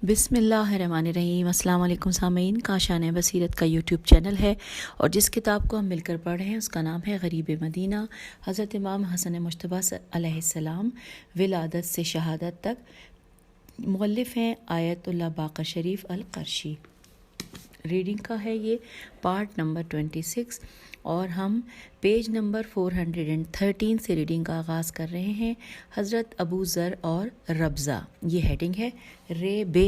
بسم اللہ الرحمن الرحیم۔ السلام علیکم سامعین، کاشان بصیرت کا یوٹیوب چینل ہے اور جس کتاب کو ہم مل کر پڑھ رہے ہیں اس کا نام ہے غریب مدینہ، حضرت امام حسن مجتبیٰ علیہ السلام ولادت سے شہادت تک۔ مؤلف ہیں آیت اللہ باقر شریف القرشی۔ ریڈنگ کا ہے یہ پارٹ نمبر 26 اور ہم پیج نمبر 413 سے ریڈنگ کا آغاز کر رہے ہیں۔ حضرت ابو ذر اور ربضہ، یہ ہیڈنگ ہے، رے بے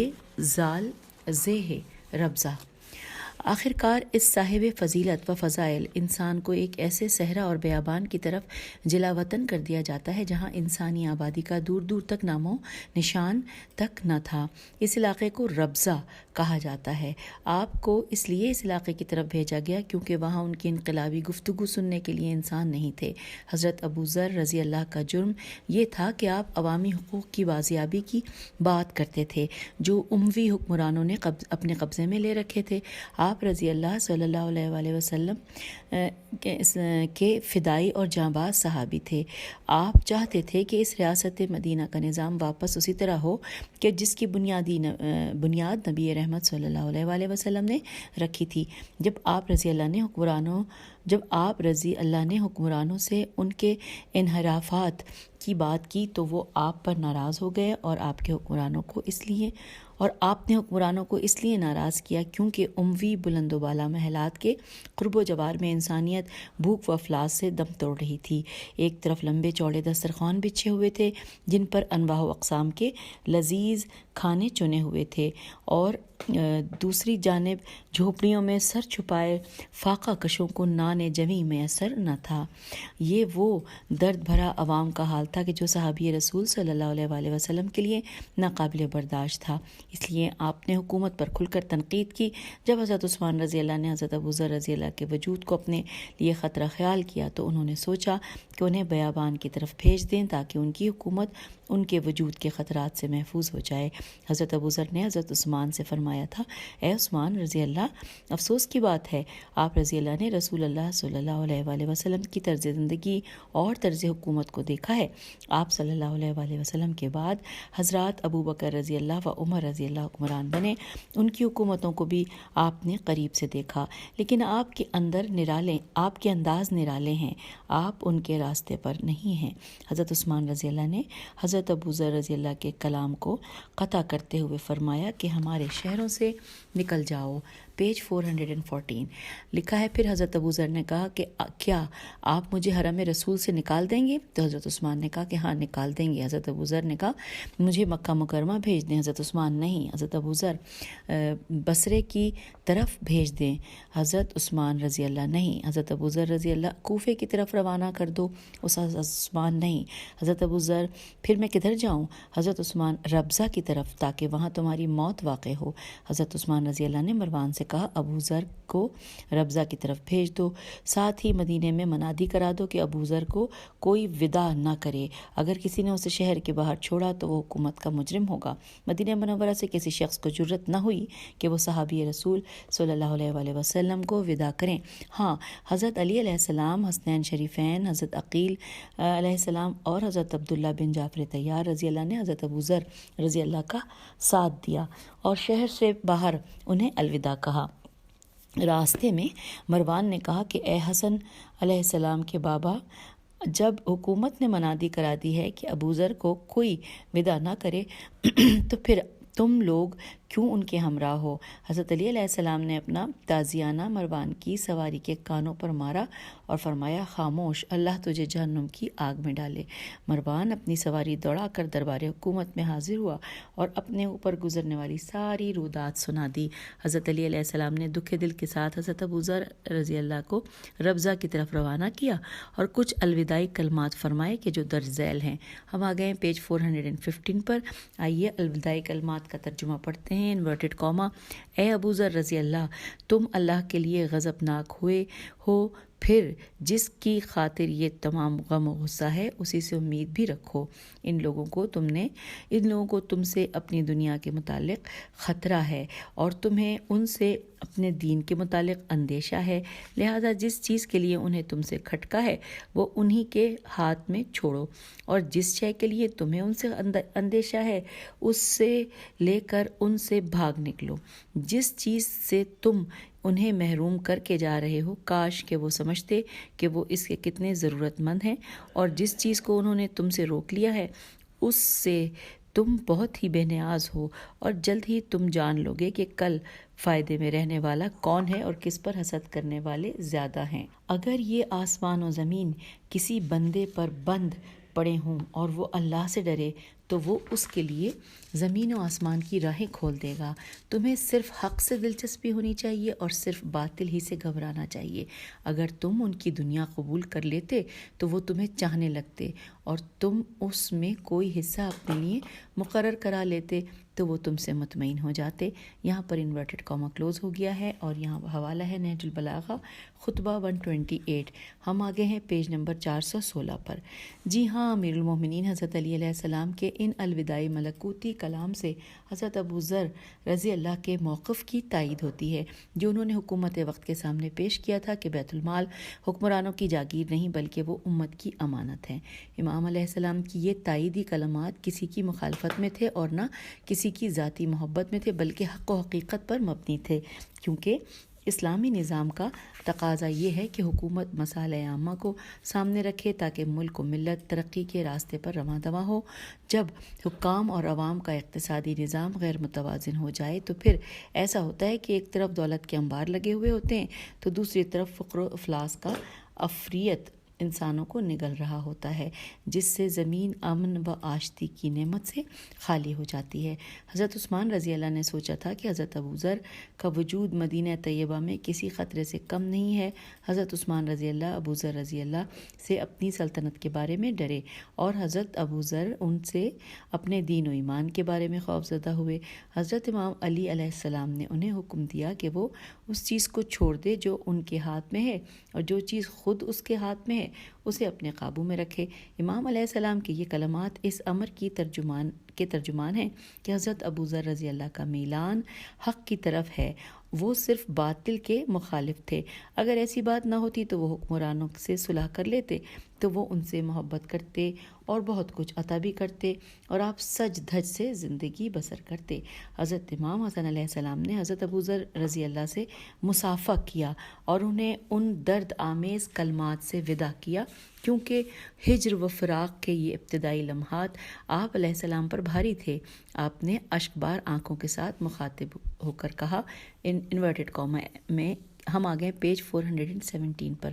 زال زے ہے ربضہ۔ آخرکار اس صاحب فضیلت و فضائل انسان کو ایک ایسے صحرا اور بیابان کی طرف جلا وطن کر دیا جاتا ہے جہاں انسانی آبادی کا دور دور تک نام و نشان تک نہ تھا۔ اس علاقے کو ربضہ کہا جاتا ہے۔ آپ کو اس لیے اس علاقے کی طرف بھیجا گیا کیونکہ وہاں ان کی انقلابی گفتگو سننے کے لیے انسان نہیں تھے۔ حضرت ابو ذر رضی اللہ کا جرم یہ تھا کہ آپ عوامی حقوق کی بازیابی کی بات کرتے تھے جو اموی حکمرانوں نے اپنے قبضے میں لے رکھے تھے۔ آپ رضی اللہ صلی اللہ علیہ وآلہ وسلم کے فدائی اور جانباز صحابی تھے۔ آپ چاہتے تھے کہ اس ریاست مدینہ کا نظام واپس اسی طرح ہو کہ جس کی بنیاد نبی رحمت صلی اللہ علیہ وآلہ وسلم نے رکھی تھی۔ جب آپ رضی اللہ نے حکمرانوں سے ان کے انحرافات کی بات کی تو وہ آپ پر ناراض ہو گئے اور آپ نے حکمرانوں کو اس لیے ناراض کیا کیونکہ اموی بلند و بالا محلات کے قرب و جوار میں انسانیت بھوک و افلاس سے دم توڑ رہی تھی۔ ایک طرف لمبے چوڑے دسترخوان بچھے ہوئے تھے جن پر انواع و اقسام کے لذیذ کھانے چنے ہوئے تھے اور دوسری جانب جھوپڑیوں میں سر چھپائے فاقہ کشوں کو نان جمی میسر نہ تھا۔ یہ وہ درد بھرا عوام کا حال تھا کہ جو صحابی رسول صلی اللہ علیہ وآلہ وسلم کے لیے ناقابل برداشت تھا۔ اس لیے آپ نے حکومت پر کھل کر تنقید کی۔ جب حضرت عثمان رضی اللہ نے حضرت ابو ذر رضی اللہ کے وجود کو اپنے لیے خطرہ خیال کیا تو انہوں نے سوچا کہ انہیں بیابان کی طرف بھیج دیں تاکہ ان کی حکومت ان کے وجود کے خطرات سے محفوظ ہو جائے۔ حضرت ابو ذر نے حضرت عثمان سے فرمایا تھا، اے عثمان رضی اللہ، افسوس کی بات ہے آپ رضی اللہ نے رسول اللہ صلی اللہ علیہ وآلہ وسلم کی طرز زندگی اور طرز حکومت کو دیکھا ہے۔ آپ صلی اللہ علیہ وآلہ وسلم کے بعد حضرات ابو بکر رضی اللہ و عمر رضی اللہ حکمران بنے، ان کی حکومتوں کو بھی آپ نے قریب سے دیکھا، لیکن آپ کے انداز نرالے ہیں، آپ ان کے راستے پر نہیں ہیں۔ حضرت عثمان رضی اللہ نے حضرت ابو ذر رضی اللہ کے کلام کو قطع کرتے ہوئے فرمایا کہ ہمارے شہروں سے نکل جاؤ۔ پیج 414 لکھا ہے، پھر حضرت ابو ذر نے کہا کہ کیا آپ مجھے حرم رسول سے نکال دیں گے؟ تو حضرت عثمان نے کہا کہ ہاں نکال دیں گے۔ حضرت ابو ذر نے کہا مجھے مکہ مکرمہ بھیج دیں۔ حضرت عثمان نہیں، حضرت ابو ذر بصرے کی طرف بھیج دیں۔ حضرت عثمان رضی اللہ نہیں، حضرت ابو ذر رضی اللہ کوفے کی طرف روانہ کر دو۔ حضرت عثمان نہیں، حضرت ابو ذر پھر میں کدھر جاؤں؟ حضرت عثمان ربضہ کی طرف تاکہ وہاں تمہاری موت واقع ہو۔ حضرت عثمان رضی اللہ نے مروان سے کہا ابو ذر کو ربضہ کی طرف بھیج دو، ساتھ ہی مدینے میں منادی کرا دو کہ ابو ذر کو کوئی وداع نہ کرے، اگر کسی نے اسے شہر کے باہر چھوڑا تو وہ حکومت کا مجرم ہوگا۔ مدینہ منورہ سے کسی شخص کو جرت نہ ہوئی کہ وہ صحابی رسول صلی اللہ علیہ وآلہ وسلم کو وداع کریں۔ ہاں، حضرت علی علیہ السلام، حسنین شریفین، حضرت عقیل علیہ السلام اور حضرت عبداللہ بن جعفر طیار رضی اللہ نے حضرت ابو ذر رضی اللہ کا ساتھ دیا اور شہر سے باہر انہیں الوداع کہا۔ راستے میں مروان نے کہا کہ اے حسن علیہ السلام کے بابا، جب حکومت نے منادی کرا دی ہے کہ ابو ذر کو کوئی وداع نہ کرے تو پھر تم لوگ کیوں ان کے ہمراہ ہو؟ حضرت علی علیہ السلام نے اپنا تازیانہ مروان کی سواری کے کانوں پر مارا اور فرمایا خاموش، اللہ تجھے جہنم کی آگ میں ڈالے۔ مروان اپنی سواری دوڑا کر دربار حکومت میں حاضر ہوا اور اپنے اوپر گزرنے والی ساری رودات سنا دی۔ حضرت علی علیہ السلام نے دکھے دل کے ساتھ حضرت ابو ذر رضی اللہ کو ربضہ کی طرف روانہ کیا اور کچھ الوداعی کلمات فرمائے کہ جو درج ذیل ہیں۔ ہم آ گئے پیج 415 پر۔ آئیے الوداعی کلمات کا ترجمہ پڑھتے ہیں۔ انورٹڈ کاما، اے ابو ذر رضی اللہ، تم اللہ کے لیے غضبناک ہوئے ہو، پھر جس کی خاطر یہ تمام غم و غصہ ہے اسی سے امید بھی رکھو۔ ان لوگوں کو تم سے اپنی دنیا کے متعلق خطرہ ہے اور تمہیں ان سے اپنے دین کے متعلق اندیشہ ہے، لہذا جس چیز کے لیے انہیں تم سے کھٹکا ہے وہ انہی کے ہاتھ میں چھوڑو، اور جس شے کے لیے تمہیں ان سے اندیشہ ہے اس سے لے کر ان سے بھاگ نکلو۔ جس چیز سے تم انہیں محروم کر کے جا رہے ہو کاش کہ وہ سمجھتے کہ وہ اس کے کتنے ضرورت مند ہیں، اور جس چیز کو انہوں نے تم سے روک لیا ہے اس سے تم بہت ہی بے نیاز ہو، اور جلد ہی تم جان لوگے کہ کل فائدے میں رہنے والا کون ہے اور کس پر حسد کرنے والے زیادہ ہیں۔ اگر یہ آسمان و زمین کسی بندے پر بند پڑے ہوں اور وہ اللہ سے ڈرے تو وہ اس کے لیے زمین و آسمان کی راہیں کھول دے گا۔ تمہیں صرف حق سے دلچسپی ہونی چاہیے اور صرف باطل ہی سے گھبرانا چاہیے۔ اگر تم ان کی دنیا قبول کر لیتے تو وہ تمہیں چاہنے لگتے، اور تم اس میں کوئی حصہ اپنے لیے مقرر کرا لیتے تو وہ تم سے مطمئن ہو جاتے۔ یہاں پر انورٹڈ کاما کلوز ہو گیا ہے اور یہاں حوالہ ہے نہج البلاغہ خطبہ 128۔ ہم آگے ہیں پیج نمبر 416 پر۔ جی ہاں، امیر المومنین حضرت علی علیہ السلام کے ان الوداعی ملکوتی کلام سے حضرت ابو ذر رضی اللہ کے موقف کی تائید ہوتی ہے جو انہوں نے حکومت وقت کے سامنے پیش کیا تھا کہ بیت المال حکمرانوں کی جاگیر نہیں بلکہ وہ امت کی امانت ہے۔ امام علیہ السلام کی یہ تائیدی کلمات کسی کی مخالفت میں تھے اور نہ کسی کی ذاتی محبت میں تھے بلکہ حق و حقیقت پر مبنی تھے، کیونکہ اسلامی نظام کا تقاضا یہ ہے کہ حکومت مصالح عامہ کو سامنے رکھے تاکہ ملک و ملت ترقی کے راستے پر رواں دواں ہو۔ جب حکام اور عوام کا اقتصادی نظام غیر متوازن ہو جائے تو پھر ایسا ہوتا ہے کہ ایک طرف دولت کے انبار لگے ہوئے ہوتے ہیں تو دوسری طرف فقر و افلاس کا افریت انسانوں کو نگل رہا ہوتا ہے، جس سے زمین امن و آشتی کی نعمت سے خالی ہو جاتی ہے۔ حضرت عثمان رضی اللہ نے سوچا تھا کہ حضرت ابو ذر کا وجود مدینہ طیبہ میں کسی خطرے سے کم نہیں ہے۔ حضرت عثمان رضی اللہ ابو ذر رضی اللہ سے اپنی سلطنت کے بارے میں ڈرے اور حضرت ابو ذر ان سے اپنے دین و ایمان کے بارے میں خوفزدہ ہوئے۔ حضرت امام علی علیہ السلام نے انہیں حکم دیا کہ وہ اس چیز کو چھوڑ دے جو ان کے ہاتھ میں ہے اور جو چیز خود اس کے ہاتھ میں ہے اسے اپنے قابو میں رکھے۔ امام علیہ السلام کے یہ کلمات اس امر کی ترجمان ہیں کہ حضرت ابو ذر رضی اللہ کا میلان حق کی طرف ہے، وہ صرف باطل کے مخالف تھے۔ اگر ایسی بات نہ ہوتی تو وہ حکمرانوں سے صلح کر لیتے تو وہ ان سے محبت کرتے اور بہت کچھ عطا بھی کرتے اور آپ سج دھج سے زندگی بسر کرتے۔ حضرت امام حسن علیہ السلام نے حضرت ابو ذر رضی اللہ سے مصافحہ کیا اور انہیں ان درد آمیز کلمات سے وداع کیا، کیونکہ ہجر و فراق کے یہ ابتدائی لمحات آپ علیہ السلام پر بھاری تھے۔ آپ نے اشک بار آنکھوں کے ساتھ مخاطب ہو کر کہا، انورٹڈ کاما میں ہم آگئے پیج 417 پر،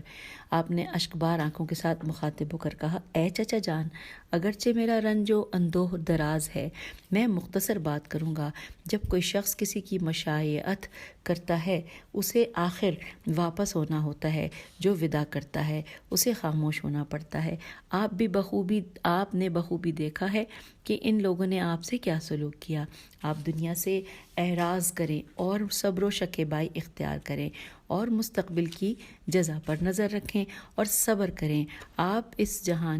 آپ نے اشک بار آنکھوں کے ساتھ مخاطب ہو کر کہا، اے چچا جان، اگرچہ میرا رنج و اندوہ دراز ہے، میں مختصر بات کروں گا۔ جب کوئی شخص کسی کی مشایعت کرتا ہے اسے آخر واپس ہونا ہوتا ہے، جو وداع کرتا ہے اسے خاموش ہونا پڑتا ہے۔ آپ نے بخوبی دیکھا ہے کہ ان لوگوں نے آپ سے کیا سلوک کیا۔ آپ دنیا سے اعراض کریں اور صبر و شکیبائی اختیار کریں اور مستقبل کی جزا پر نظر رکھیں اور صبر کریں۔ آپ اس جہاں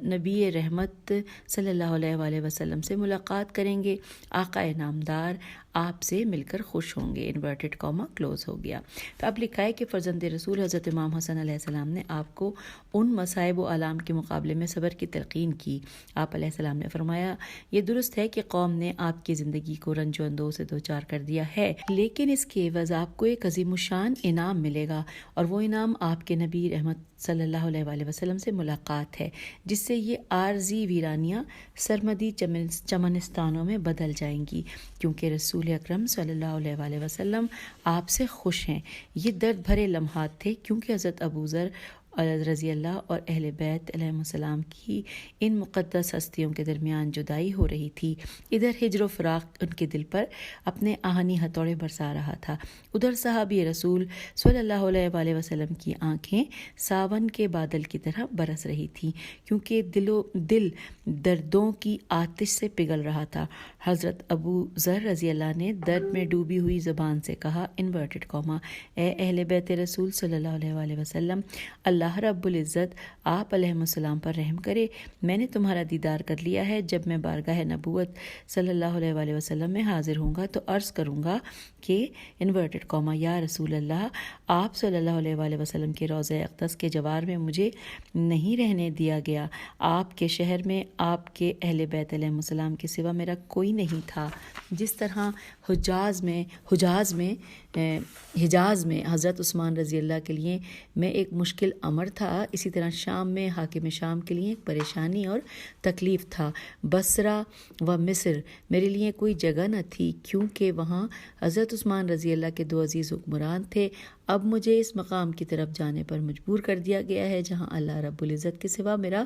نبی رحمت صلی اللہ علیہ وآلہ وسلم سے ملاقات کریں گے، آقا نامدار آپ سے مل کر خوش ہوں گے۔ انورٹڈ کاما کلوز ہو گیا۔ تو اب لکھا ہے کہ فرزند رسول حضرت امام حسن علیہ السلام نے آپ کو ان مصائب و آلام کے مقابلے میں صبر کی تلقین کی۔ آپ علیہ السلام نے فرمایا، یہ درست ہے کہ قوم نے آپ کی زندگی کو رنج و اندوہ سے دوچار کر دیا ہے، لیکن اس کے عوض آپ کو ایک عظیم الشان انعام ملے گا، اور وہ انعام آپ کے نبی رحمت صلی اللہ علیہ وآلہ وسلم سے ملاقات ہے، جس سے یہ عارضی ویرانیاں سرمدی چمنستانوں میں بدل جائیں گی، کیونکہ رسول اکرم صلی اللہ علیہ وآلہ وسلم آپ سے خوش ہیں۔ یہ درد بھرے لمحات تھے کیونکہ حضرت ابو ذر رضی اللہ اور اہل بیت علیہ السلام کی ان مقدس ہستیوں کے درمیان جدائی ہو رہی تھی۔ ادھر ہجر و فراق ان کے دل پر اپنے آہنی ہتھوڑے برسا رہا تھا، ادھر صحابی رسول صلی اللہ علیہ وآلہ وسلم کی آنکھیں ساون کے بادل کی طرح برس رہی تھیں، کیونکہ دل دردوں کی آتش سے پگھل رہا تھا۔ حضرت ابو ذر رضی اللہ نے درد میں ڈوبی ہوئی زبان سے کہا انورٹڈ کاما، اے اہل بیت رسول صلی اللہ علیہ وآلہ وسلم، اللہ رب العزت آپ علیہ السلام پر رحم کرے، میں نے تمہارا دیدار کر لیا ہے۔ جب میں بارگاہ نبوت صلی اللہ علیہ وآلہ وسلم میں حاضر ہوں گا تو عرض کروں گا کہ انورٹڈ کاما، یا رسول اللہ، آپ صلی اللہ علیہ وآلہ وسلم کے روضہ اقدس کے جوار میں مجھے نہیں رہنے دیا گیا، آپ کے شہر میں آپ کے اہل بیت علیہ السلام کے سوا میرا کوئی نہیں تھا۔ جس طرح حجاز میں حضرت عثمان رضی اللہ کے لیے میں ایک مشکل امر تھا، اسی طرح شام میں حاکم شام کے لیے ایک پریشانی اور تکلیف تھا۔ بصرہ و مصر میرے لیے کوئی جگہ نہ تھی، کیونکہ وہاں حضرت عثمان رضی اللہ کے دو عزیز حکمران تھے۔ اب مجھے اس مقام کی طرف جانے پر مجبور کر دیا گیا ہے جہاں اللہ رب العزت کے سوا میرا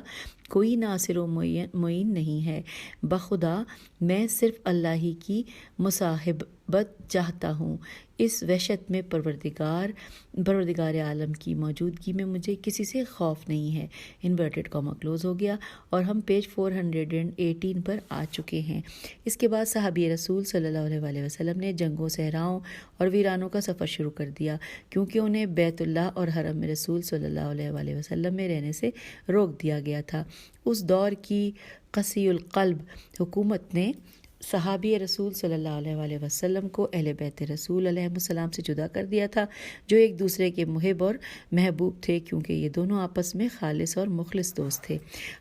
کوئی ناصر و معین نہیں ہے۔ بخدا میں صرف اللہ ہی کی مصاحبت چاہتا ہوں۔ اس وحشت میں پروردگار عالم کی موجودگی میں مجھے کسی سے خوف نہیں ہے۔ انورٹڈ کاما کلوز ہو گیا اور ہم پیج 418 پر آ چکے ہیں۔ اس کے بعد صحابی رسول صلی اللہ علیہ وآلہ وسلم نے جنگوں، صحراؤں اور ویرانوں کا سفر شروع کر دیا، کیونکہ انہیں بیت اللہ اور حرم رسول صلی اللہ علیہ وآلہ وسلم میں رہنے سے روک دیا گیا تھا۔ اس دور کی قسی القلب حکومت نے صحابی رسول صلی اللہ علیہ وآلہ وسلم کو اہل بیت رسول علیہ السلام سے جدا کر دیا تھا، جو ایک دوسرے کے محب اور محبوب تھے، کیونکہ یہ دونوں آپس میں خالص اور مخلص دوست تھے۔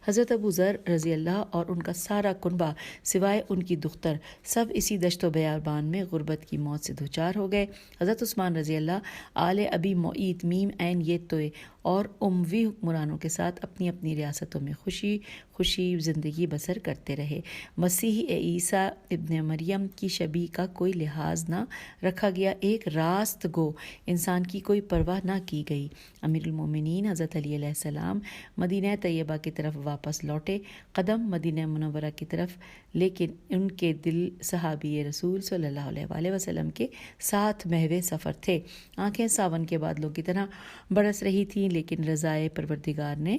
حضرت ابو ذر رضی اللہ اور ان کا سارا کنبہ سوائے ان کی دختر سب اسی دشت و بیابان میں غربت کی موت سے دوچار ہو گئے۔ حضرت عثمان رضی اللہ آل ابی معیط میم عین یہ توئے اور اموی حکمرانوں کے ساتھ اپنی اپنی ریاستوں میں خوشی زندگی بسر کرتے رہے۔ مسیح عیسیٰ ابن مریم کی شبیہ کا کوئی لحاظ نہ رکھا گیا، ایک راست گو انسان کی کوئی پرواہ نہ کی گئی۔ امیر المومنین حضرت علی علیہ السلام مدینہ طیبہ کی طرف واپس لوٹے، قدم مدینہ منورہ کی طرف، لیکن ان کے دل صحابی رسول صلی اللہ علیہ وآلہ وسلم کے ساتھ محو سفر تھے۔ آنکھیں ساون کے بادلوں کی طرح برس رہی تھیں، لیکن رضائے پروردگار نے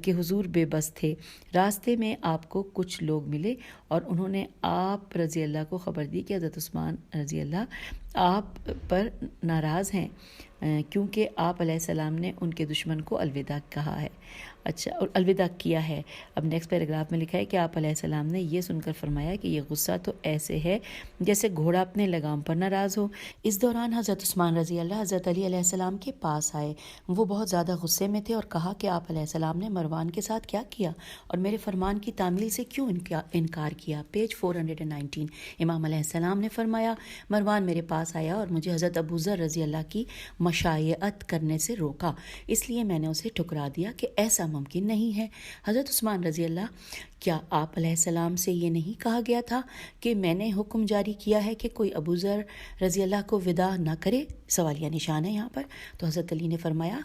کے حضور بے بس تھے۔ راستے میں آپ کو کچھ لوگ ملے اور انہوں نے آپ رضی اللہ کو خبر دی کہ حضرت عثمان رضی اللہ آپ پر ناراض ہیں، کیونکہ آپ علیہ السلام نے ان کے دشمن کو الوداع کہا ہے۔ اور الوداع کیا ہے۔ اب نیکسٹ پیراگراف میں لکھا ہے کہ آپ علیہ السلام نے یہ سن کر فرمایا کہ یہ غصہ تو ایسے ہے جیسے گھوڑا اپنے لگام پر ناراض ہو۔ اس دوران حضرت عثمان رضی اللہ حضرت علی علیہ السلام کے پاس آئے، وہ بہت زیادہ غصے میں تھے اور کہا کہ آپ علیہ السلام نے مروان کے ساتھ کیا کیا اور میرے فرمان کی تعمیل سے کیوں انکار کیا۔ پیج 419۔ امام علیہ السلام نے فرمایا، مروان میرے پاس آیا اور مجھے حضرت ابو ذر رضی اللہ کی مشایعت کرنے سے روکا، اس لیے میں نے اسے ٹھکرا دیا کہ ایسا ممکن نہیں ہے۔ حضرت عثمان رضی اللہ، کیا آپ علیہ السلام سے یہ نہیں کہا گیا تھا کہ میں نے حکم جاری کیا ہے کہ کوئی ابو ذر رضی اللہ کو وداع نہ کرے؟ سوالیہ نشان ہے یہاں پر۔ تو حضرت علی نے فرمایا،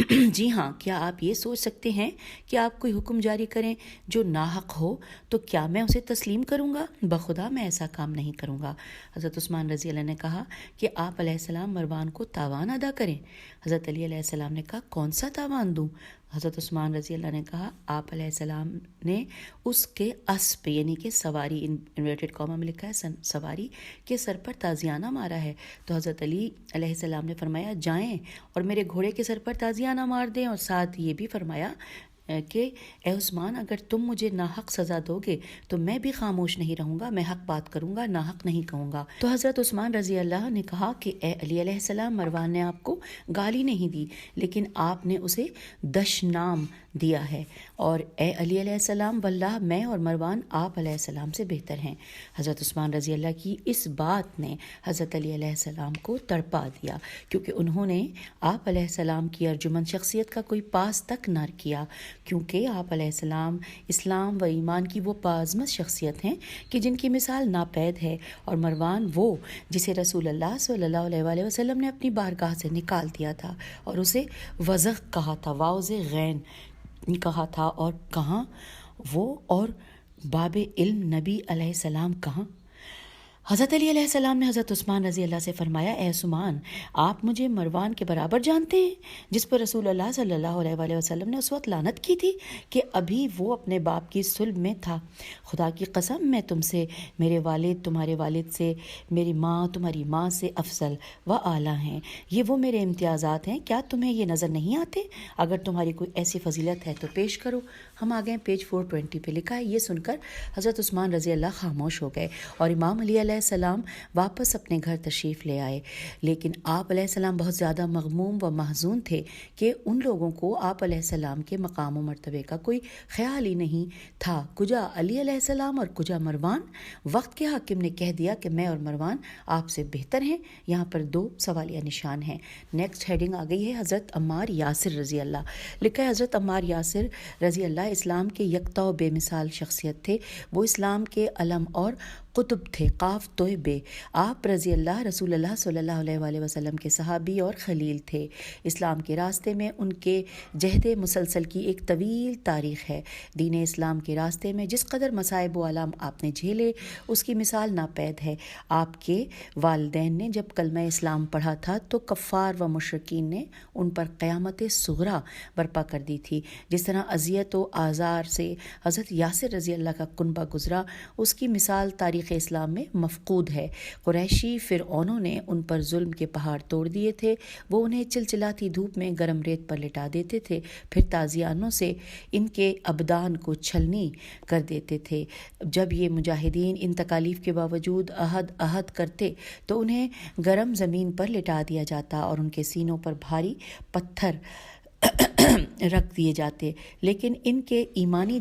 جی ہاں، کیا آپ یہ سوچ سکتے ہیں کہ آپ کوئی حکم جاری کریں جو ناحق ہو تو کیا میں اسے تسلیم کروں گا؟ بخدا میں ایسا کام نہیں کروں گا۔ حضرت عثمان رضی اللہ نے کہا کہ آپ علیہ السلام مروان کو تاوان ادا کریں۔ حضرت علی علیہ السلام نے کہا، کون سا تاوان دوں؟ حضرت عثمان رضی اللہ نے کہا، آپ علیہ السلام نے اس کے اسب یعنی کہ سواری، انورٹڈ کاما میں لکھا ہے سواری کے سر پر تازیانہ مارا ہے۔ تو حضرت علی علیہ السلام نے فرمایا، جائیں اور میرے گھوڑے کے سر پر تازیانہ مار دیں، اور ساتھ یہ بھی فرمایا کہ اے عثمان، اگر تم مجھے ناحق سزا دو گے تو میں بھی خاموش نہیں رہوں گا، میں حق بات کروں گا، ناحق نہیں کہوں گا۔ تو حضرت عثمان رضی اللہ نے کہا کہ اے علی علیہ السلام، مروان نے آپ کو گالی نہیں دی، لیکن آپ نے اسے دشنام دیا ہے، اور اے علی علیہ السلام، واللہ میں اور مروان آپ علیہ السلام سے بہتر ہیں۔ حضرت عثمان رضی اللہ کی اس بات نے حضرت علی علیہ السلام کو تڑپا دیا، کیونکہ انہوں نے آپ علیہ السلام کی ارجمند شخصیت کا کوئی پاس تک نہ کیا۔ کیونکہ آپ علیہ السلام اسلام و ایمان کی وہ باعظمت شخصیت ہیں کہ جن کی مثال ناپید ہے، اور مروان وہ جسے رسول اللہ صلی اللہ علیہ وآلہ وسلم نے اپنی بارگاہ سے نکال دیا تھا اور اسے وزغ کہا تھا، واؤز غین کہا تھا، اور کہاں وہ اور باب علم نبی علیہ السلام کہاں؟ حضرت علی علیہ السلام نے حضرت عثمان رضی اللہ سے فرمایا، اے عثمان، آپ مجھے مروان کے برابر جانتے ہیں جس پر رسول اللہ صلی اللہ علیہ وآلہ وسلم نے اس وقت لعنت کی تھی کہ ابھی وہ اپنے باپ کی صلب میں تھا؟ خدا کی قسم میں تم سے، میرے والد تمہارے والد سے، میری ماں تمہاری ماں سے افضل و اعلیٰ ہیں، یہ وہ میرے امتیازات ہیں، کیا تمہیں یہ نظر نہیں آتے؟ اگر تمہاری کوئی ایسی فضیلت ہے تو پیش کرو۔ ہم آ گئے پیج 420 پہ، لکھا ہے یہ سن کر حضرت عثمان رضی اللہ خاموش ہو گئے اور امام علی علیہ السلام واپس اپنے گھر تشریف لے آئے، لیکن آپ علیہ السلام بہت زیادہ مغموم و محزون تھے کہ ان لوگوں کو آپ علیہ السلام کے مقام و مرتبے کا کوئی خیال ہی نہیں تھا۔ کجا علی علیہ السلام اور کجا مروان؟ وقت کے حاکم نے کہہ دیا کہ میں اور مروان آپ سے بہتر ہیں۔ یہاں پر 2 سوالیہ نشان ہیں۔ نیکسٹ ہیڈنگ آ گئی ہے حضرت عمار یاسر رضی اللہ، لکھا ہے حضرت عمار یاسر رضی اللہ اسلام کے یکتا و بے مثال شخصیت تھے، وہ اسلام کے علم اور قطب تھے، قاف تو بے۔ آپ رضی اللہ رسول اللہ صلی اللہ علیہ وآلہ وسلم کے صحابی اور خلیل تھے۔ اسلام کے راستے میں ان کے جہد مسلسل کی ایک طویل تاریخ ہے۔ دین اسلام کے راستے میں جس قدر مصائب و آلام آپ نے جھیلے اس کی مثال ناپید ہے۔ آپ کے والدین نے جب کلمہ اسلام پڑھا تھا تو کفار و مشرکین نے ان پر قیامت صغریٰ برپا کر دی تھی۔ جس طرح اذیت و آزار سے حضرت یاسر رضی اللہ کا کنبہ گزرا، اس کی مثال تاریخ اسلام میں مفقود ہے۔ قریشی فرعونوں نے ان پر ظلم کے پہاڑ توڑ دیے تھے، وہ انہیں چلچلاتی دھوپ میں گرم ریت پر لٹا دیتے تھے، پھر تازیانوں سے ان کے ابدان کو چھلنی کر دیتے تھے۔ جب یہ مجاہدین ان تکالیف کے باوجود عہد کرتے تو انہیں گرم زمین پر لٹا دیا جاتا اور ان کے سینوں پر بھاری پتھر رکھ دیے جاتے، لیکن ان کے ایمانی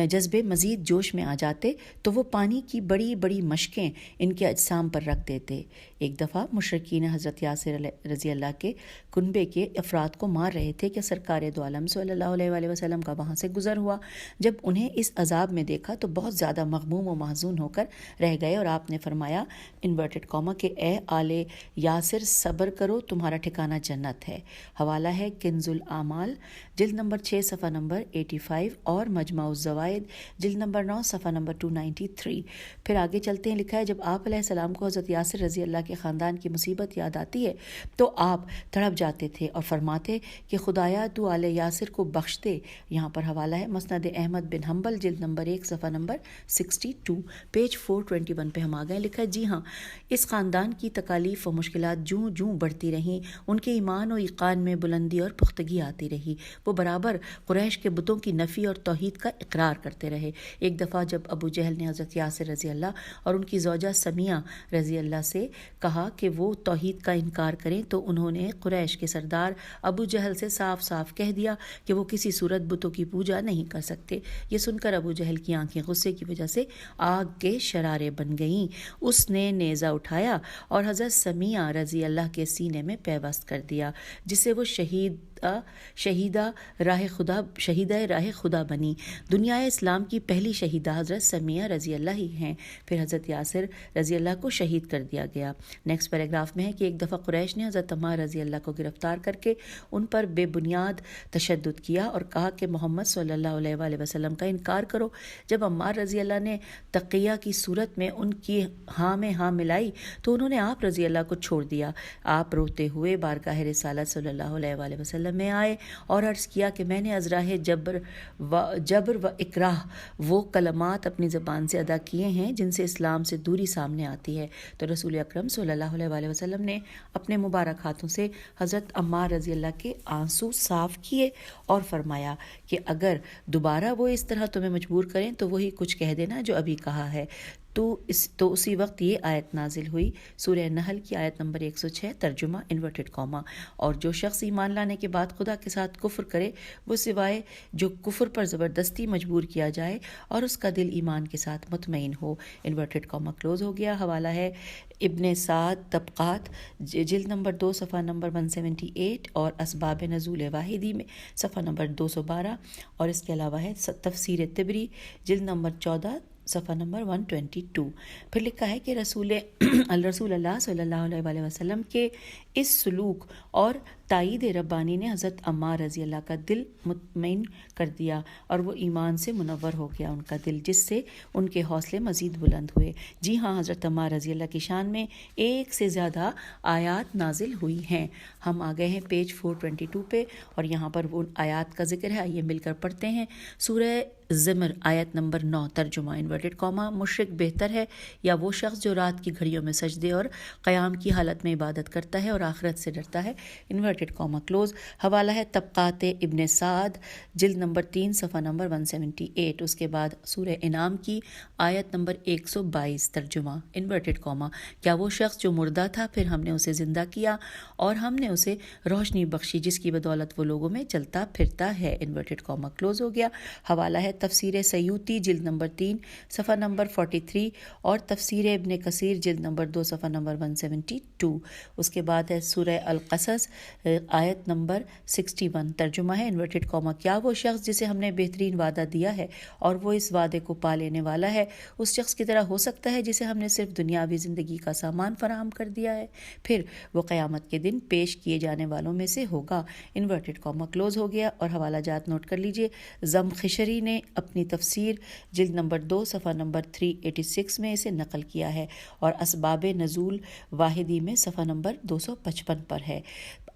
جذبے مزید جوش میں آ جاتے تو وہ پانی کی بڑی بڑی مشقیں ان کے اجسام پر رکھ دیتے۔ ایک دفعہ مشرکین حضرت یاسر رضی اللہ کے کنبے کے افراد کو مار رہے تھے کہ سرکار دو عالم صلی اللہ علیہ وآلہ وسلم کا وہاں سے گزر ہوا۔ جب انہیں اس عذاب میں دیکھا تو بہت زیادہ مغموم و محزون ہو کر رہ گئے اور آپ نے فرمایا انورٹڈ کاما کہ اے آل یاسر صبر کرو، تمہارا ٹھکانہ جنت ہے۔ حوالہ ہے کنز الاعمال جلد نمبر 6 صفحہ نمبر 85 اور مجمع الزوائد جلد نمبر 9 صفحہ نمبر 293۔ پھر آگے چلتے ہیں، لکھا ہے جب آپ علیہ السلام کو حضرت یاسر رضی اللہ کے خاندان کی مصیبت یاد آتی ہے تو آپ تڑپ جاتے تھے اور فرماتے کہ خدایا تو آل یاسر کو بخش دے۔ یہاں پر حوالہ ہے مسند احمد بن حنبل جلد نمبر 1 صفحہ نمبر 62، پیج 421 پہ ہم آ گئے۔ لکھا ہے جی ہاں، اس خاندان کی تکالیف و مشکلات جوں جوں بڑھتی رہیں، ان کے ایمان و ایقان میں بلندی اور پختگی آتی رہی۔ وہ برابر قریش کے بتوں کی نفی اور توحید کا اقرار کرتے رہے۔ ایک دفعہ جب ابو جہل نے حضرت یاسر رضی اللہ اور ان کی زوجہ سمیہ رضی اللہ سے کہا کہ وہ توحید کا انکار کریں تو انہوں نے قریش کے سردار ابو جہل سے صاف صاف کہہ دیا کہ وہ کسی صورت بتوں کی پوجا نہیں کر سکتے۔ یہ سن کر ابو جہل کی آنکھیں غصے کی وجہ سے آگ کے شرارے بن گئیں۔ اس نے نیزہ اٹھایا اور حضرت سمیہ رضی اللہ کے سینے میں پیوست کر دیا، جس سے وہ شہیدہ راہ خدا بنی۔ دنیا اسلام کی پہلی شہیدہ حضرت سمیہ رضی اللہ ہی ہیں۔ پھر حضرت یاسر رضی اللہ کو شہید کر دیا گیا۔ نیکسٹ پیراگراف میں ہے کہ ایک دفعہ قریش نے حضرت عمار رضی اللہ کو گرفتار کر کے ان پر بے بنیاد تشدد کیا اور کہا کہ محمد صلی اللہ علیہ وآلہ وسلم کا انکار کرو۔ جب عمار رضی اللہ نے تقیہ کی صورت میں ان کی ہاں میں ہاں ملائی تو انہوں نے آپ رضی اللہ کو چھوڑ دیا۔ آپ روتے ہوئے بارگاہ رسالت صلی اللہ علیہ وآلہ وسلم میں آئے اور عرض کیا کہ میں نے ازراہ جبر و اکراہ وہ کلمات اپنی زبان سے ادا کیے ہیں جن سے اسلام سے دوری سامنے آتی ہے۔ تو رسول اکرم صلی اللہ علیہ وآلہ وسلم نے اپنے مبارک ہاتھوں سے حضرت عمار رضی اللہ کے آنسو صاف کیے اور فرمایا کہ اگر دوبارہ وہ اس طرح تمہیں مجبور کریں تو وہی کچھ کہہ دینا جو ابھی کہا ہے۔ تو اسی وقت یہ آیت نازل ہوئی، سورہ نحل کی آیت نمبر 106، ترجمہ انورٹڈ کاما، اور جو شخص ایمان لانے کے بعد خدا کے ساتھ کفر کرے وہ سوائے جو کفر پر زبردستی مجبور کیا جائے اور اس کا دل ایمان کے ساتھ مطمئن ہو، انورٹڈ کاما کلوز ہو گیا۔ حوالہ ہے ابن سعد طبقات، جلد نمبر 2 صفحہ نمبر 178، اور اسباب نزول واحدی میں صفحہ نمبر 212، اور اس کے علاوہ ہے تفسیر طبری جلد نمبر 14 صفحہ نمبر 122۔ پھر لکھا ہے کہ رسول اللہ صلی اللہ علیہ وآلہ وسلم کے اس سلوک اور تائید ربانی نے حضرت عمار رضی اللہ کا دل مطمئن کر دیا اور وہ ایمان سے منور ہو گیا ان کا دل، جس سے ان کے حوصلے مزید بلند ہوئے۔ جی ہاں، حضرت عمار رضی اللہ کی شان میں 1 سے زیادہ آیات نازل ہوئی ہیں۔ ہم آ گئے ہیں پیج 422 پہ، اور یہاں پر وہ آیات کا ذکر ہے، آئیے مل کر پڑھتے ہیں۔ سورہ زمر آیت نمبر 9، ترجمہ انورٹڈ کاما، مشرک بہتر ہے یا وہ شخص جو رات کی گھڑیوں میں سجدے اور قیام کی حالت میں عبادت کرتا ہے اور آخرت سے ڈرتا ہے، انورٹڈ کاما کلوز۔ حوالہ ہے طبقات ابن سعد، جلد نمبر 3 صفحہ نمبر 178۔ اس کے بعد سورہ انعام کی آیت نمبر 122، ترجمہ انورٹڈ کاما، کیا وہ شخص جو مردہ تھا پھر ہم نے اسے زندہ کیا اور ہم نے اسے روشنی بخشی جس کی بدولت وہ لوگوں میں چلتا پھرتا ہے، انورٹڈ کاما کلوز ہو گیا۔ حوالہ ہے تفسیر سیوطی، جلد نمبر 3 صفحہ نمبر 43، اور تفسیر ابن کثیر، جلد نمبر 2 صفحہ نمبر 172۔ اس کے بعد ہے سورہ القصص آیت نمبر 61، ترجمہ ہے انورٹڈ کاما، کیا وہ شخص جسے ہم نے بہترین وعدہ دیا ہے اور وہ اس وعدے کو پا لینے والا ہے اس شخص کی طرح ہو سکتا ہے جسے ہم نے صرف دنیاوی زندگی کا سامان فراہم کر دیا ہے، پھر وہ قیامت کے دن پیش کیے جانے والوں میں سے ہوگا، انورٹڈ کاما کلوز ہو گیا۔ اور حوالہ جات نوٹ کر لیجئے، زمخشری نے اپنی تفسیر جلد نمبر 2 صفحہ نمبر 386 میں اسے نقل کیا ہے، اور اسباب نزول واحدی میں صفحہ نمبر 255 پر ہے۔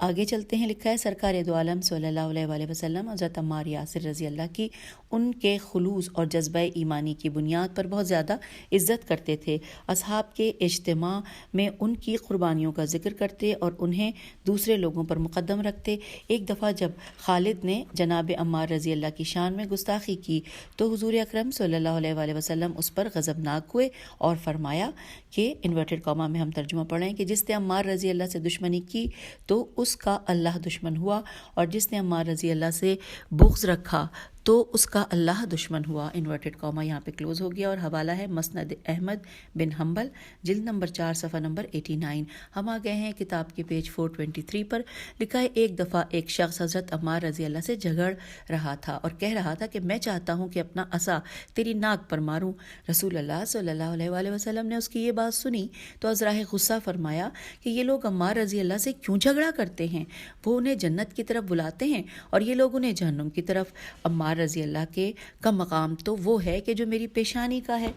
آگے چلتے ہیں، لکھا ہے سرکار دو عالم صلی اللہ علیہ وآلہ وسلم حضرت عمار یاسر رضی اللہ کی ان کے خلوص اور جذبہ ایمانی کی بنیاد پر بہت زیادہ عزت کرتے تھے۔ اصحاب کے اجتماع میں ان کی قربانیوں کا ذکر کرتے اور انہیں دوسرے لوگوں پر مقدم رکھتے۔ ایک دفعہ جب خالد نے جناب عمار رضی اللہ کی شان میں گستاخی کی تو حضور اکرم صلی اللہ علیہ وآلہ وسلم اس پر غضبناک ہوئے اور فرمایا کہ انورٹڈ کاما میں ہم ترجمہ پڑھیں کہ جس نے عمار رضی اللہ سے دشمنی کی تو اس کا اللہ دشمن ہوا، اور جس نے عمار رضی اللہ سے بغض رکھا تو اس کا اللہ دشمن ہوا، انورٹڈ کاما یہاں پہ کلوز ہو گیا۔ اور حوالہ ہے مسند احمد بن حنبل، جلد نمبر 4 صفحہ نمبر 89۔ ہم آ گئے ہیں کتاب کے پیج 423 پر، لکھا ہے ایک دفعہ ایک شخص حضرت عمار رضی اللہ سے جھگڑ رہا تھا اور کہہ رہا تھا کہ میں چاہتا ہوں کہ اپنا عصا تیری ناک پر ماروں۔ رسول اللہ صلی اللہ علیہ وآلہ وسلم نے اس کی یہ بات سنی تو ازراہ غصہ فرمایا کہ یہ لوگ عمار رضی اللہ سے کیوں جھگڑا کرتے ہیں؟ وہ انہیں جنت کی طرف بلاتے ہیں اور یہ لوگ انہیں جہنم کی طرف۔ عمار رضی اللہ کے کا مقام تو وہ ہے کہ جو میری پیشانی کا ہے۔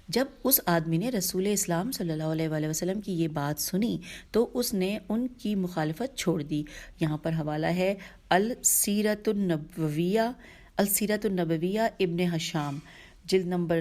جب اس آدمی نے رسول اسلام صلی اللہ علیہ وآلہ وسلم کی یہ بات سنی تو اس نے ان کی مخالفت چھوڑ دی۔ یہاں پر حوالہ ہے السیرۃ النبویہ ابن ہشام، جلد نمبر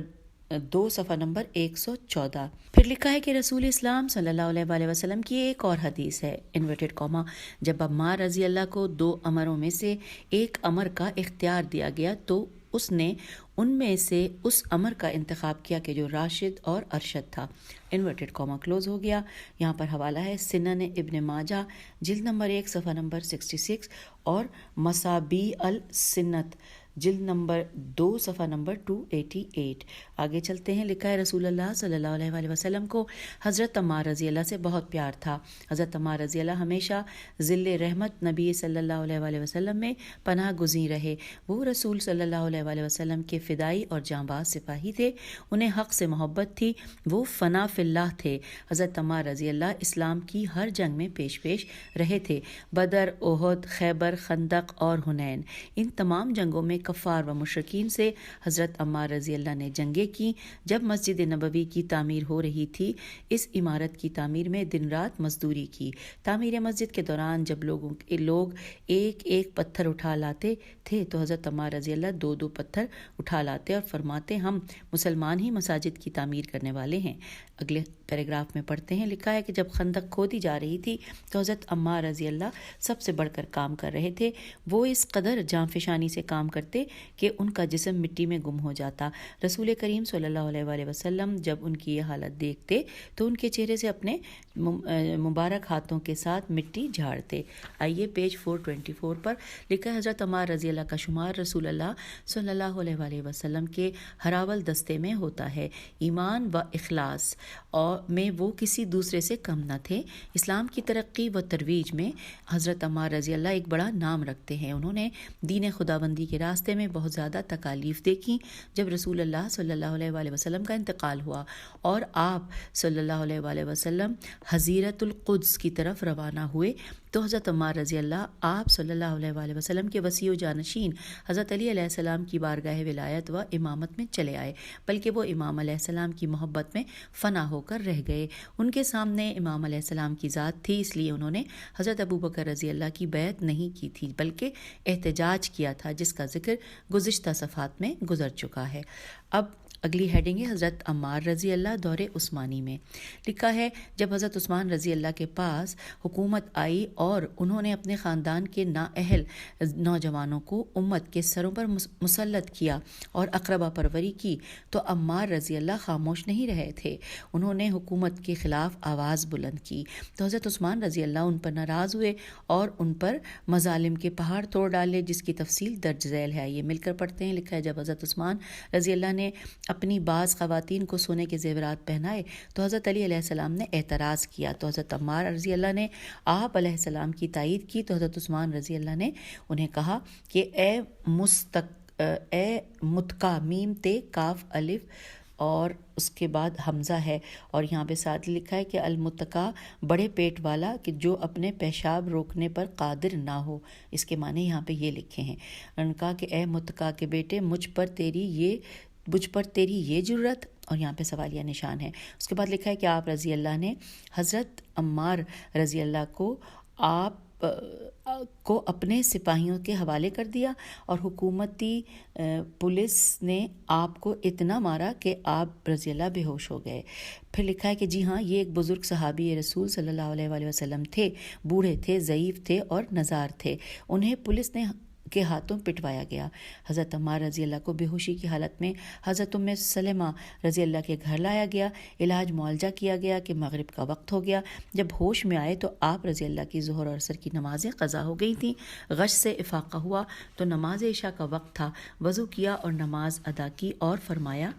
2 صفحہ نمبر 114۔ پھر لکھا ہے کہ رسول اسلام صلی اللہ علیہ وآلہ وسلم کی ایک اور حدیث ہے، انورٹڈ کاما، جب عمار رضی اللہ کو 2 امروں میں سے ایک امر کا اختیار دیا گیا تو اس نے ان میں سے اس امر کا انتخاب کیا کہ جو راشد اور ارشد تھا، انورٹڈ کاما کلوز ہو گیا۔ یہاں پر حوالہ ہے سنن ابن ماجہ، جلد نمبر 1 صفحہ نمبر 66، اور مصابیح السنت، جلد نمبر 2 صفحہ نمبر 288۔ آگے چلتے ہیں، لکھا ہے رسول اللہ صلی اللہ علیہ وآلہ وسلم کو حضرت عمار رضی اللہ سے بہت پیار تھا۔ حضرت عمار رضی اللہ ہمیشہ ذل رحمت نبی صلی اللہ علیہ وآلہ وسلم میں پناہ گزین رہے۔ وہ رسول صلی اللہ علیہ وآلہ وسلم کے فدائی اور جانباز سپاہی تھے، انہیں حق سے محبت تھی، وہ فنا فی اللہ تھے۔ حضرت عمار رضی اللہ اسلام کی ہر جنگ میں پیش رہے تھے، بدر، احد، خیبر، خندق اور حنین، ان تمام جنگوں میں کفار و مشرکین سے حضرت عمار رضی اللہ نے جنگیں کی۔ جب مسجد نبوی کی تعمیر ہو رہی تھی، اس عمارت کی تعمیر میں دن رات مزدوری کی۔ تعمیر مسجد کے دوران جب لوگ ایک ایک پتھر اٹھا لاتے تھے تو حضرت عمار رضی اللہ 2 پتھر اٹھا لاتے اور فرماتے ہم مسلمان ہی مساجد کی تعمیر کرنے والے ہیں۔ اگلے پیراگراف میں پڑھتے ہیں، لکھا ہے کہ جب خندق کھودی جا رہی تھی تو حضرت عمار رضی اللہ سب سے بڑھ کر کام کر رہے تھے۔ وہ اس قدر جانفشانی سے کام کرتے کرتے کہ ان کا جسم مٹی میں گم ہو جاتا۔ رسول کریم صلی اللہ علیہ وآلہ وسلم جب ان کی یہ حالت دیکھتے تو ان کے چہرے سے اپنے مبارک ہاتھوں کے ساتھ مٹی جھاڑتے۔ آئیے پیج 424 پر لکھا ہے حضرت عمار رضی اللہ کا شمار رسول اللہ صلی اللہ علیہ وآلہ وسلم کے ہراول دستے میں ہوتا ہے۔ ایمان و اخلاص اور میں وہ کسی دوسرے سے کم نہ تھے۔ اسلام کی ترقی و ترویج میں حضرت عمار رضی اللہ ایک بڑا نام رکھتے ہیں۔ انہوں نے دین خداوندی کے راستے میں بہت زیادہ تکالیف دیکھی۔ جب رسول اللہ صلی اللہ علیہ وآلہ وسلم کا انتقال ہوا اور آپ صلی اللہ علیہ وآلہ وسلم حزیرۃ القدس کی طرف روانہ ہوئے تو حضرت عمار رضی اللہ آپ صلی اللہ علیہ وآلہ وسلم کے وصی و جانشین حضرت علی علیہ السلام کی بارگاہ ولایت و امامت میں چلے آئے، بلکہ وہ امام علیہ السلام کی محبت میں فنا ہو کر رہ گئے۔ ان کے سامنے امام علیہ السلام کی ذات تھی، اس لیے انہوں نے حضرت ابوبکر رضی اللہ کی بیعت نہیں کی تھی بلکہ احتجاج کیا تھا، جس کا ذکر گزشتہ صفحات میں گزر چکا ہے۔ اب اگلی ہیڈنگ ہے حضرت عمار رضی اللہ دور عثمانی میں۔ لکھا ہے جب حضرت عثمان رضی اللہ کے پاس حکومت آئی اور انہوں نے اپنے خاندان کے نااہل نوجوانوں کو امت کے سروں پر مسلط کیا اور اقربا پروری کی تو عمار رضی اللہ خاموش نہیں رہے تھے۔ انہوں نے حکومت کے خلاف آواز بلند کی تو حضرت عثمان رضی اللہ ان پر ناراض ہوئے اور ان پر مظالم کے پہاڑ توڑ ڈالے، جس کی تفصیل درج ذیل ہے۔ یہ مل کر پڑھتے ہیں۔ لکھا ہے جب حضرت عثمان رضی اللہ نے اپنی بعض خواتین کو سونے کے زیورات پہنائے تو حضرت علی علیہ السلام نے اعتراض کیا تو حضرت عمار رضی اللہ نے آپ علیہ السلام کی تائید کی تو حضرت عثمان رضی اللہ نے انہیں کہا کہ اے متقا میم تے کاف الف اور اس کے بعد حمزہ ہے اور یہاں پہ ساتھ لکھا ہے کہ المتقا بڑے پیٹ والا کہ جو اپنے پیشاب روکنے پر قادر نہ ہو۔ اس کے معنی یہاں پہ یہ لکھے ہیں۔ انہوں نے کہا کہ اے متقا کے بیٹے مجھ پر تیری یہ جرت، اور یہاں پہ سوالیہ نشان ہے۔ اس کے بعد لکھا ہے کہ آپ رضی اللہ نے حضرت عمار رضی اللہ کو اپنے سپاہیوں کے حوالے کر دیا اور حکومتی پولیس نے آپ کو اتنا مارا کہ آپ رضی اللہ بے ہوش ہو گئے۔ پھر لکھا ہے کہ جی ہاں یہ ایک بزرگ صحابی رسول صلی اللہ علیہ وآلہ وسلم تھے، بوڑھے تھے، ضعیف تھے اور نزار تھے۔ انہیں پولیس نے کے ہاتھوں پٹوایا گیا۔ حضرت عمار رضی اللہ کو بے ہوشی کی حالت میں حضرت ام سلمہ رضی اللہ کے گھر لایا گیا، علاج معالجہ کیا گیا کہ مغرب کا وقت ہو گیا۔ جب ہوش میں آئے تو آپ رضی اللہ کی ظہر اور عصر کی نمازیں قضا ہو گئی تھیں۔ غش سے افاقہ ہوا تو نماز عشاء کا وقت تھا، وضو کیا اور نماز ادا کی اور فرمایا،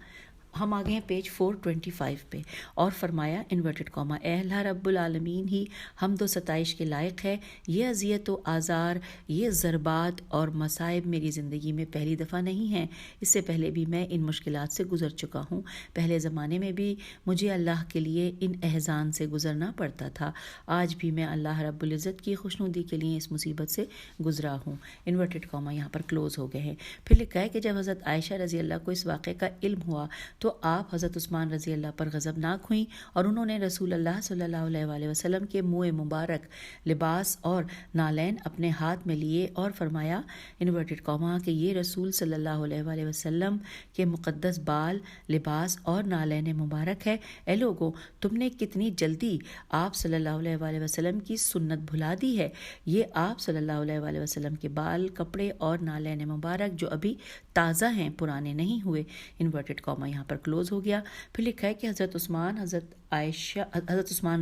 ہم آگے ہیں پیج 425 پہ، اور فرمایا انورٹڈ کاما اے اللہ رب العالمین ہی حمد و ستائش کے لائق ہے۔ یہ اذیت و آزار، یہ ضربات اور مصائب میری زندگی میں پہلی دفعہ نہیں ہیں، اس سے پہلے بھی میں ان مشکلات سے گزر چکا ہوں۔ پہلے زمانے میں بھی مجھے اللہ کے لیے ان احزان سے گزرنا پڑتا تھا، آج بھی میں اللہ رب العزت کی خوشنودی کے لیے اس مصیبت سے گزرا ہوں۔ انورٹڈ کاما یہاں پر کلوز ہو گئے ہیں۔ پھر لکھا ہے کہ جب حضرت عائشہ رضی اللہ کو اس واقعے کا علم ہوا تو آپ حضرت عثمان رضی اللہ پر غضبناک ہوئیں اور انہوں نے رسول اللہ صلی اللہ علیہ وآلہ وسلم کے منہ مبارک، لباس اور نالین اپنے ہاتھ میں لیے اور فرمایا انورٹڈ کاما کہ یہ رسول صلی اللہ علیہ وآلہ وسلم کے مقدس بال، لباس اور نالین مبارک ہے۔ اے لوگوں، تم نے کتنی جلدی آپ صلی اللہ علیہ وآلہ وسلم کی سنت بھلا دی ہے۔ یہ آپ صلی اللہ علیہ وآلہ وسلم کے بال، کپڑے اور نالین مبارک جو ابھی تازہ ہیں، پرانے نہیں ہوئے۔ انورٹڈ کاما یہاں پر کلوز ہو گیا۔ پھر لکھا ہے کہ حضرت عثمان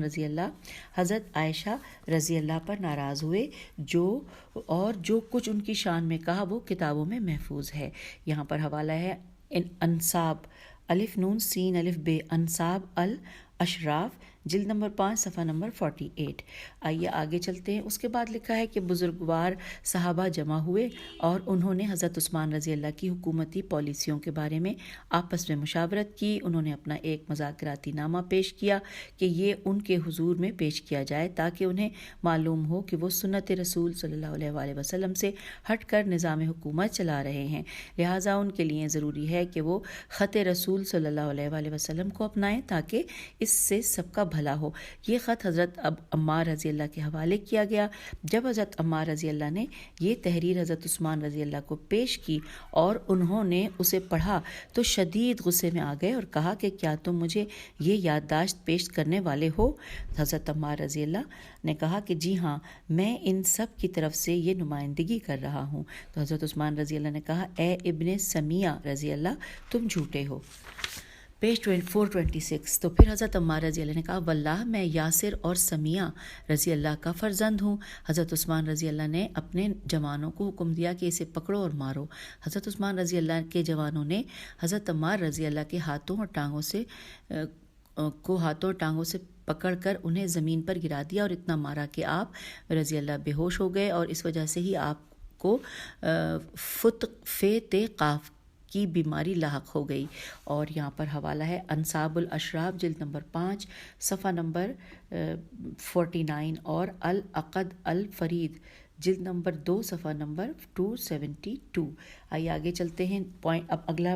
رضی اللہ حضرت عائشہ رضی اللہ پر ناراض ہوئے، جو کچھ ان کی شان میں کہا وہ کتابوں میں محفوظ ہے۔ یہاں پر حوالہ ہے انصاب الف نون سین الف بے، انصاب الاشراف، جلد نمبر 5 صفحہ نمبر 48۔ آئیے آگے چلتے ہیں۔ اس کے بعد لکھا ہے کہ بزرگوار صحابہ جمع ہوئے اور انہوں نے حضرت عثمان رضی اللہ کی حکومتی پالیسیوں کے بارے میں آپس میں مشاورت کی۔ انہوں نے اپنا ایک مذاکراتی نامہ پیش کیا کہ یہ ان کے حضور میں پیش کیا جائے تاکہ انہیں معلوم ہو کہ وہ سنت رسول صلی اللہ علیہ وآلہ وسلم سے ہٹ کر نظام حکومت چلا رہے ہیں، لہٰذا ان کے لیے ضروری ہے کہ وہ خط رسول صلی اللہ علیہ وآلہ وسلم کو اپنائیں تاکہ اس سے سب کا بھلا ہو۔ یہ خط حضرت عمار رضی اللہ کے حوالے کیا گیا۔ جب حضرت عمار رضی اللہ نے یہ تحریر حضرت عثمان رضی اللہ کو پیش کی اور انہوں نے اسے پڑھا تو شدید غصے میں آ گئے اور کہا کہ کیا تم مجھے یہ یادداشت پیش کرنے والے ہو؟ حضرت عمار رضی اللہ نے کہا کہ جی ہاں، میں ان سب کی طرف سے یہ نمائندگی کر رہا ہوں۔ تو حضرت عثمان رضی اللہ نے کہا اے ابن سمیہ رضی اللہ، تم جھوٹے ہو۔ پیج 426۔ تو پھر حضرت عمار رضی اللہ نے کہا واللہ میں یاسر اور سمیہ رضی اللہ کا فرزند ہوں۔ حضرت عثمان رضی اللہ نے اپنے جوانوں کو حکم دیا کہ اسے پکڑو اور مارو۔ حضرت عثمان رضی اللہ کے جوانوں نے حضرت عمار رضی اللہ کے ہاتھوں اور ٹانگوں سے پکڑ کر انہیں زمین پر گرا دیا اور اتنا مارا کہ آپ رضی اللہ بے ہوش ہو گئے، اور اس وجہ سے ہی آپ کو فتق قاف کی بیماری لاحق ہو گئی۔ اور یہاں پر حوالہ ہے انصاب الاشراف جلد نمبر 5 صفحہ نمبر 49 اور العقد الفرید جلد نمبر 2 صفحہ نمبر 272۔ آئیے آگے چلتے ہیں۔ اب اگلا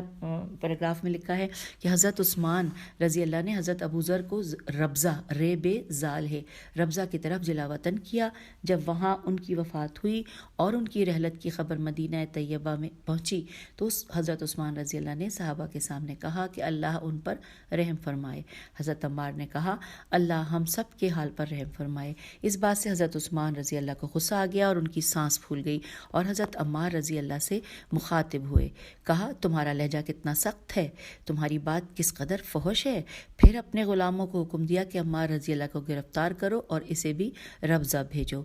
پیراگراف میں لکھا ہے کہ حضرت عثمان رضی اللہ نے حضرت ابوذر کو ربضہ ریب زال ہے ربضہ کی طرف جلا وطن کیا۔ جب وہاں ان کی وفات ہوئی اور ان کی رحلت کی خبر مدینہ طیبہ میں پہنچی تو حضرت عثمان رضی اللہ نے صحابہ کے سامنے کہا کہ اللہ ان پر رحم فرمائے۔ حضرت عمار نے کہا اللہ ہم سب کے حال پر رحم فرمائے۔ اس بات سے حضرت عثمان رضی اللہ کو غصہ آ گیا اور ان کی سانس پھول گئی اور حضرت عمار رضی اللہ سے مخاطب ہوئے، کہا تمہارا لہجہ کتنا سخت ہے، تمہاری بات کس قدر فحش ہے۔ پھر اپنے غلاموں کو حکم دیا کہ عمار رضی اللہ کو گرفتار کرو اور اسے بھی ربضہ بھیجو۔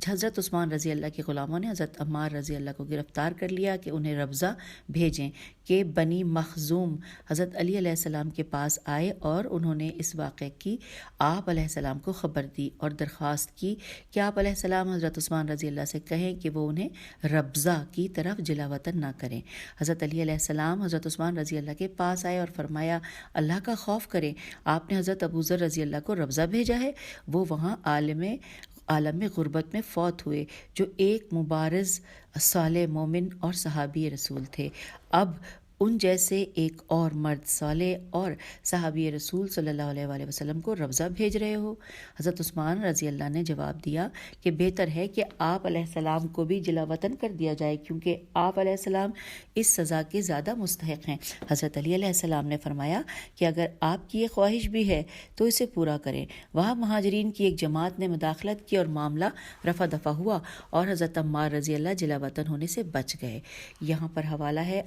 حضرت عثمان رضی اللہ کے غلاموں نے حضرت عمار رضی اللہ کو گرفتار کر لیا کہ انہیں ربضہ بھیجیں کہ بنی مخزوم حضرت علی علیہ السلام کے پاس آئے اور انہوں نے اس واقعے کی آپ علیہ السلام کو خبر دی اور درخواست کی کہ آپ علیہ السلام حضرت عثمان رضی اللہ سے کہیں کہ وہ انہیں ربضہ کی طرف جلا وطن نہ کریں۔ حضرت علی علیہ السلام حضرت عثمان رضی اللہ کے پاس آئے اور فرمایا اللہ کا خوف کریں، آپ نے حضرت ابوذر رضی اللہ کو ربضہ بھیجا ہے، وہ وہاں عالم غربت میں فوت ہوئے جو ایک مبارز صالح مومن اور صحابی رسول تھے۔ اب ان جیسے ایک اور مرد صالح اور صحابی رسول صلی اللہ علیہ وآلہ وسلم کو ربضہ بھیج رہے ہو۔ حضرت عثمان رضی اللہ نے جواب دیا کہ بہتر ہے کہ آپ علیہ السلام کو بھی جلا وطن کر دیا جائے کیونکہ آپ علیہ السلام اس سزا کے زیادہ مستحق ہیں۔ حضرت علی علیہ السلام نے فرمایا کہ اگر آپ کی یہ خواہش بھی ہے تو اسے پورا کریں۔ وہاں مہاجرین کی ایک جماعت نے مداخلت کی اور معاملہ رفع دفع ہوا اور حضرت عمار رضی اللہ جلا وطن ہونے سے بچ گئے۔ یہاں پر حوالہ ہے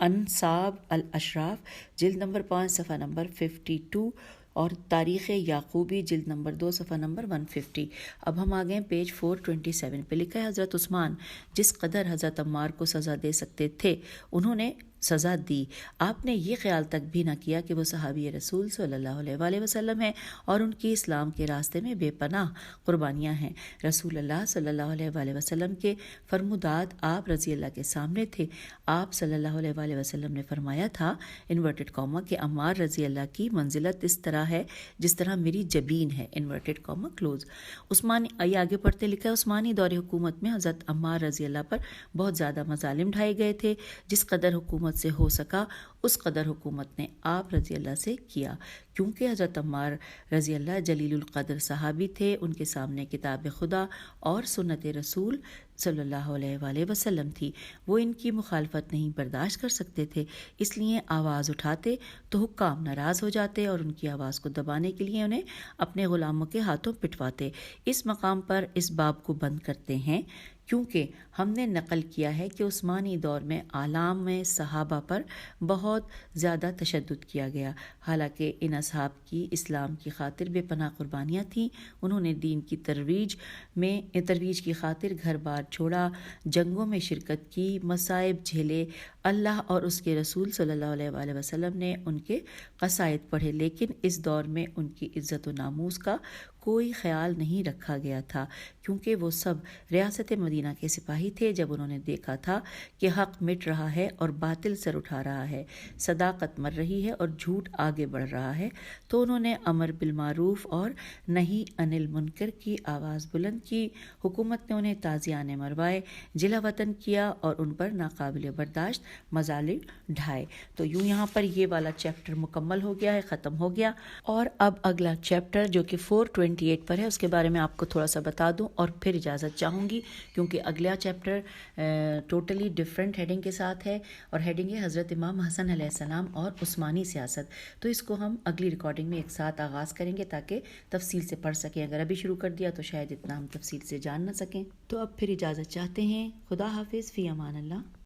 انصاب الاشراف جلد نمبر 5 صفحہ نمبر 52 اور تاریخ یعقوبی جلد نمبر 2 صفحہ نمبر 150۔ اب ہم آگئے پیج 427 پہ لکھا ہے حضرت عثمان جس قدر حضرت عمار کو سزا دے سکتے تھے انہوں نے سزا دی۔ آپ نے یہ خیال تک بھی نہ کیا کہ وہ صحابی رسول صلی اللہ علیہ وآلہ وسلم ہیں اور ان کی اسلام کے راستے میں بے پناہ قربانیاں ہیں۔ رسول اللہ صلی اللہ علیہ وآلہ وسلم کے فرمودات آپ رضی اللہ کے سامنے تھے۔ آپ صلی اللہ علیہ وآلہ وسلم نے فرمایا تھا انورٹڈ کاما کہ عمار رضی اللہ کی منزلت اس طرح ہے جس طرح میری جبین ہے انورٹڈ کاما کلوز۔ عثمانی آگے پڑھتے لکھا ہے عثمانی دور حکومت میں حضرت عمار رضی اللہ پر بہت زیادہ مظالم ڈھائے گئے تھے۔ جس قدر حکومت سے ہو سکا اس قدر حکومت نے آپ رضی اللہ سے کیا کیونکہ حضرت عمار رضی اللہ جلیل القدر صحابی تھے۔ ان کے سامنے کتاب خدا اور سنت رسول صلی اللہ علیہ وآلہ وسلم تھی، وہ ان کی مخالفت نہیں برداشت کر سکتے تھے، اس لیے آواز اٹھاتے تو حکام ناراض ہو جاتے اور ان کی آواز کو دبانے کے لیے انہیں اپنے غلاموں کے ہاتھوں پٹواتے۔ اس مقام پر اس باب کو بند کرتے ہیں کیونکہ ہم نے نقل کیا ہے کہ عثمانی دور میں اعلام میں صحابہ پر بہت زیادہ تشدد کیا گیا، حالانکہ ان اصحاب کی اسلام کی خاطر بے پناہ قربانیاں تھیں۔ انہوں نے دین کی ترویج کی خاطر گھر بار چھوڑا، جنگوں میں شرکت کی، مصائب جھیلے۔ اللہ اور اس کے رسول صلی اللہ علیہ وآلہ وسلم نے ان کے قصائد پڑھے، لیکن اس دور میں ان کی عزت و ناموس کا کوئی خیال نہیں رکھا گیا تھا کیونکہ وہ سب ریاست مدینہ کے سپاہی تھے۔ جب انہوں نے دیکھا تھا کہ حق مٹ رہا ہے اور باطل سر اٹھا رہا ہے، صداقت مر رہی ہے اور جھوٹ آگے بڑھ رہا ہے، تو انہوں نے امر بالمعروف اور نہی عن المنکر کی آواز بلند کی۔ حکومت نے انہیں تازیانے مروائے، جلا وطن کیا اور ان پر ناقابل برداشت مظالم ڈھائے۔ تو یوں یہاں پر یہ والا چیپٹر مکمل ہو گیا ہے، ختم ہو گیا۔ اور اب اگلا چیپٹر جو کہ 428 پر ہے اس کے بارے میں آپ کو تھوڑا سا بتا دوں اور پھر اجازت چاہوں گی، کیونکہ اگلا چیپٹر ٹوٹلی ڈفرینٹ ہیڈنگ کے ساتھ ہے، اور ہیڈنگ ہے حضرت امام حسن علیہ السلام اور عثمانی سیاست۔ تو اس کو ہم اگلی ریکارڈنگ میں ایک ساتھ آغاز کریں گے تاکہ تفصیل سے پڑھ سکیں۔ اگر ابھی شروع کر دیا تو شاید اتنا ہم تفصیل سے جان نہ سکیں۔ تو اب پھر اجازت چاہتے ہیں۔ خدا حافظ، فی امان اللہ۔